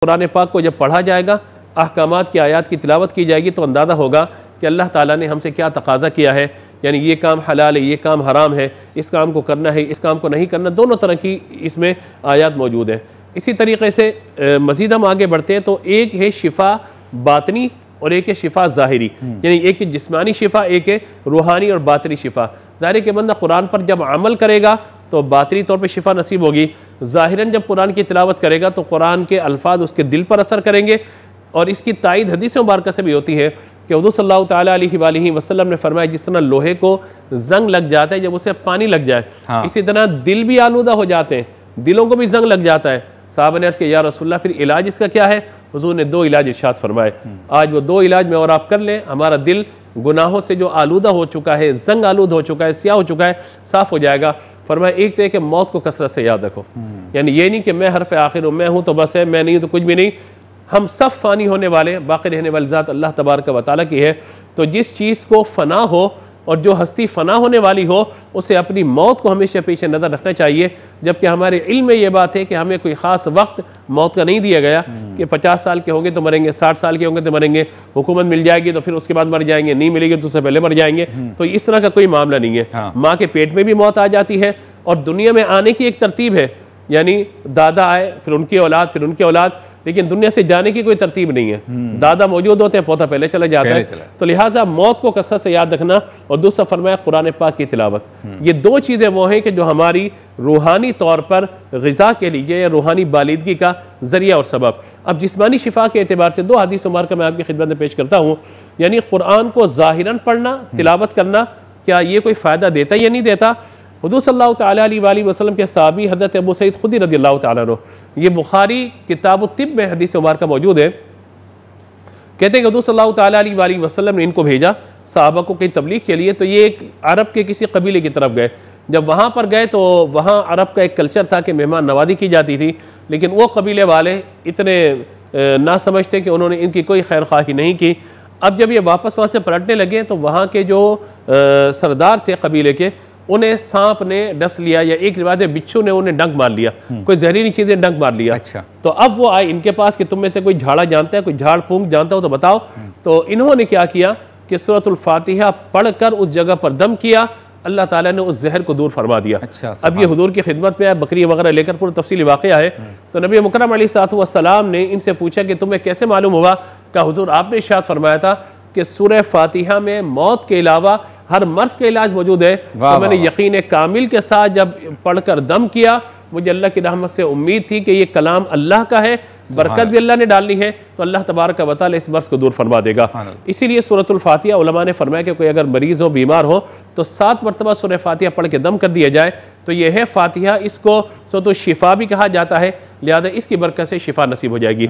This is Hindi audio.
कुरान पाक को जब पढ़ा जाएगा, अहकामात की आयत की तिलावत की जाएगी, तो अंदाज़ा होगा कि अल्लाह ताला ने हमसे क्या तकाज़ा किया है। यानी ये काम हलाल है, ये काम हराम है, इस काम को करना है, इस काम को नहीं करना, दोनों तरह की इसमें आयत मौजूद है। इसी तरीके से मज़ीद हम आगे बढ़ते हैं तो एक है शिफा बातनी और एक है शिफा ज़ाहिरी। यानी एक है जिस्मानी शिफा, एक है रूहानी और बातनी शिफा। ज़ाहिर के बंदा कुरान पर जब अमल करेगा तो बातनी तौर पे शिफा नसीब होगी। ज़ाहिरन जब कुरान की तिलावत करेगा तो कुरान के अल्फाज उसके दिल पर असर करेंगे। और इसकी तायद हदीस मुबारक से भी होती है कि हुज़ूर सल्लल्लाहु तआला अलैहि वसल्लम ने फरमाया, जिस तरह लोहे को जंग लग जाता है जब उसे पानी लग जाए, इसी तरह दिल भी आलूदा हो जाते हैं, दिलों को भी जंग लग जाता है। साहब ने अर्ज़ किया, या रसूलल्लाह, फिर इलाज इसका क्या है? हुज़ूर ने 2 इलाज इरशाद फरमाए। आज वो 2 इलाज में और आप कर लें, हमारा दिल गुनाहों से जो आलूदा हो चुका है, जंग आलूद हो चुका है, स्याह हो चुका है, साफ़ हो जाएगा। फरमाया, एक तो है कि मौत को कसरत से याद रखो। यानी ये नहीं कि मैं हरफ आखिर हूँ, मैं हूँ तो बस है, मैं नहीं हूँ तो कुछ भी नहीं। हम सब फ़ानी होने वाले, बाकी रहने वाली ज़ात अल्लाह तबारक व तआला की है। तो जिस चीज़ को फ़ना हो और जो हस्ती फ़ना होने वाली हो, उसे अपनी मौत को हमेशा पीछे नज़र रखना चाहिए। जबकि हमारे इल्म में ये बात है कि हमें कोई ख़ास वक्त मौत का नहीं दिया गया कि 50 साल के होंगे तो मरेंगे, 60 साल के होंगे तो मरेंगे, हुकूमत मिल जाएगी तो फिर उसके बाद मर जाएंगे, नहीं मिलेगी तो उससे पहले मर जाएंगे। तो इस तरह का कोई मामला नहीं है। माँ के पेट में भी मौत आ जाती है और दुनिया में आने की एक तरतीब है, यानी दादा आए, फिर उनकी औलाद, फिर उनकी औलाद, लेकिन दुनिया से जाने की कोई तरतीब नहीं है। दादा मौजूद होते हैं, पोता पहले चला जाता है। तो लिहाजा मौत को कसरत से याद रखना। और दूसरा फरमाया कुरान पाक की तिलावत। ये 2 चीज़ें वो हैं कि जो हमारी रूहानी तौर पर ग़िज़ा के लिए या रूहानी बालिदगी का ज़रिया और सबब। अब जिस्मानी शिफा के एतबार से 2 हदीस मुबारक मैं आपकी खिदमत में पेश करता हूँ। यानी कुरान को ज़ाहिरन पढ़ना, तिलावत करना, क्या ये कोई फ़ायदा देता या नहीं देता? हुज़ूर सल्लल्लाहु तआला अलैहि वसल्लम के सहाबी हज़रत अबू सईद खुदरी रज़ियल्लाहु तआला अन्हु, ये बुखारी किताब तिब में हदीस मुबारक मौजूद है। कहते हैं कि हुज़ूर सल्लल्लाहु तआला अलैहि वसल्लम ने इनको भेजा सहाबा को कई तबलीग के लिए। तो ये एक अरब के किसी कबीले की तरफ गए। जब वहाँ पर गए तो वहाँ अरब का एक कल्चर था कि मेहमान नवाजी की जाती थी, लेकिन वो कबीले वाले इतने ना समझते कि उन्होंने इनकी कोई खैर ख्वाही नहीं की। अब जब ये वापस वहाँ से पलटने लगे तो वहाँ के जो सरदार थे कबीले के, उन्हें सांप ने डस लिया, या एक रिवाज है बिच्छू ने उन्हें डंक मार लिया, कोई जहरीली चीजें डंक मार लिया। अच्छा। तो अब वो आए इनके पास कि तुम में से कोई झाड़ा जानता है, कोई झाड़ फूंक जानता हो तो बताओ। तो इन्होंने क्या किया कि सूरतुल फातिहा पढ़कर उस जगह पर दम किया, अल्लाह ताला ने उस जहर को दूर फरमा दिया। अच्छा, अब ये हुजूर की खिदमत में बकरी वगैरह लेकर पूरा तफसीली वाक़या है। तो नबी मुकर्रम अलैहिस्सलाम ने इनसे पूछा कि तुम्हें कैसे मालूम हुआ? क्या हुजूर आपने इरशाद फरमाया था कि सूरह फातिहा में मौत के अलावा हर मर्ज का इलाज मौजूद है। तो मैंने यकीन कामिल के साथ जब पढ़कर दम किया, मुझे अल्लाह की रहमत से उम्मीद थी कि ये कलाम अल्लाह का है, बरकत भी अल्लाह ने डालनी है, तो अल्लाह तबारक व तआला इस मर्ज को दूर फरमा देगा। इसीलिए सूरतुल फातिहा उलमा ने फरमाया कि कोई अगर मरीज हो, बीमार हो, तो 7 मरतबा सूरह फातिहा पढ़ के दम कर दिया जाए। तो ये है फातिहा, इसको तो शिफा भी कहा जाता है, लिहाजा इसकी बरकत से शिफा नसीब हो जाएगी।